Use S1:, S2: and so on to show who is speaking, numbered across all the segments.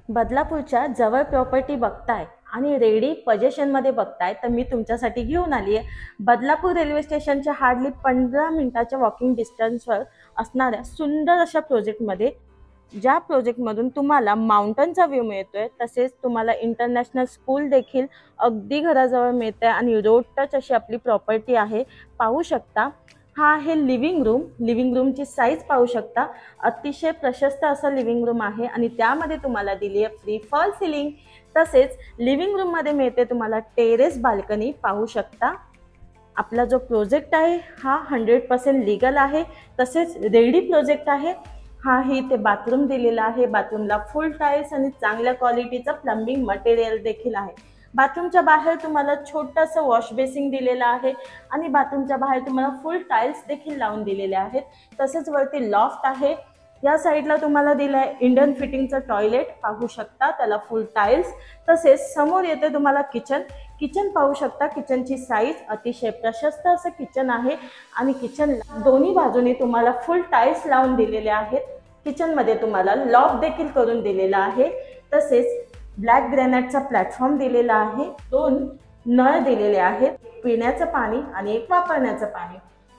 S1: बदलापूरच्या जवळ प्रॉपर्टी बघताय आणि रेडी पोझिशनमध्ये बघताय तर मी तुमच्यासाठी घेऊन आली आहे. बदलापूर रेल्वे स्टेशनच्या हार्डली 15 मिनिटाच्या वॉकिंग डिस्टन्सवर असणाऱ्या सुंदर अशा प्रोजेक्टमध्ये, ज्या प्रोजेक्टमधून तुम्हाला माउंटनचा व्ह्यू मिळतोय, तसेच तुम्हाला इंटरनॅशनल स्कूल देखील अगदी घराजवळ मिळते आणि रोड टच अशी आपली प्रॉपर्टी आहे. पाहू शकता, हा आहे लिव्हिंग रूम. लिव्हिंग रूमची साईज पाहू शकता, अतिशय प्रशस्त असं लिव्हिंग रूम आहे आणि त्यामध्ये तुम्हाला दिली आहे फ्री फॉल सिलिंग. तसेच लिव्हिंग रूममध्ये मिळते तुम्हाला टेरेस बाल्कनी. पाहू शकता, आपला जो प्रोजेक्ट आहे हा 100% लीगल आहे, तसेच रेडी प्रोजेक्ट आहे. हा ही ते बाथरूम दिलेला आहे. बाथरूमला फुल टाईल्स आणि चांगल्या क्वालिटीचं प्लंबिंग मटेरियल देखील आहे. बाथरूमच्या बाहेर तुम्हाला छोटंसं वॉश बेसिंग दिलेलं आहे आणि बाथरूमच्या बाहेर तुम्हाला फुल टाईल्स देखील लावून दिलेले आहेत. तसेच वरती लॉफ्ट आहे. या साईडला तुम्हाला दिलं आहे इंडियन फिटिंगचं टॉयलेट. पाहू शकता, त्याला फुल टाईल्स. तसेच समोर येते तुम्हाला किचन. किचन पाहू शकता, किचनची साईज अतिशय प्रशस्त असं किचन आहे आणि किचनला दोन्ही बाजूने तुम्हाला फुल टाईल्स लावून दिलेले आहेत. किचनमध्ये तुम्हाला लॉक देखील करून दिलेला आहे. तसेच ब्लॅक ग्रॅनाइटचा प्लॅटफॉर्म दिलेला आहे. 2 नळ दिलेले आहेत, पिण्याचं पाणी आणि एक वापरण्याचं पाणी.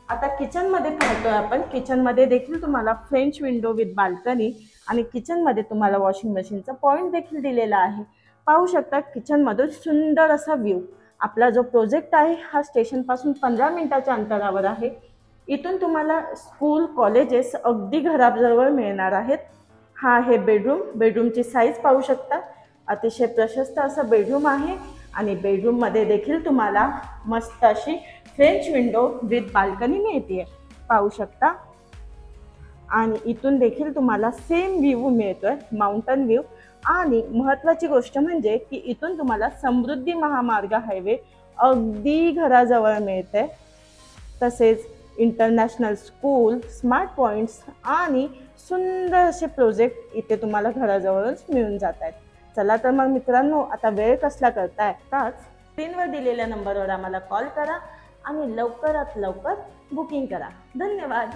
S1: आता किचनमध्ये पाहतोय आपण. किचनमध्ये देखील तुम्हाला फ्रेंच विंडो विथ बाल्कनी आणि किचनमध्ये तुम्हाला वॉशिंग मशीनचा पॉईंट देखील दिलेला आहे. पाहू शकता, किचनमधून सुंदर असा व्ह्यू. आपला जो प्रोजेक्ट आहे हा स्टेशनपासून 15 मिनिटाच्या अंतरावर आहे. इथून तुम्हाला स्कूल, कॉलेजेस अगदी घराजवळ मिळणार आहेत. हा आहे बेडरूम. बेडरूमची साईज पाहू शकता, अतिशय प्रशस्त असं बेडरूम आहे आणि बेडरूममध्ये देखील तुम्हाला मस्त अशी फ्रेंच विंडो विथ बाल्कनी मिळते. पाहू शकता, आणि इथून देखील तुम्हाला सेम व्ह्यू मिळतोय, माउंटन व्ह्यू. आणि महत्त्वाची गोष्ट म्हणजे की इथून तुम्हाला समृद्धी महामार्ग हायवे अगदी घराजवळ मिळते. तसेच इंटरनॅशनल स्कूल, स्मार्ट पॉईंट्स आणि सुंदर असे प्रोजेक्ट इथे तुम्हाला घराजवळच मिळून जात आहेत. चला तर मग मित्रांनो, आता वेळ कसला करताय, त्याच स्क्रीनवर दिलेल्या नंबरवर आम्हाला कॉल करा आणि लवकरात लवकर बुकिंग करा. धन्यवाद.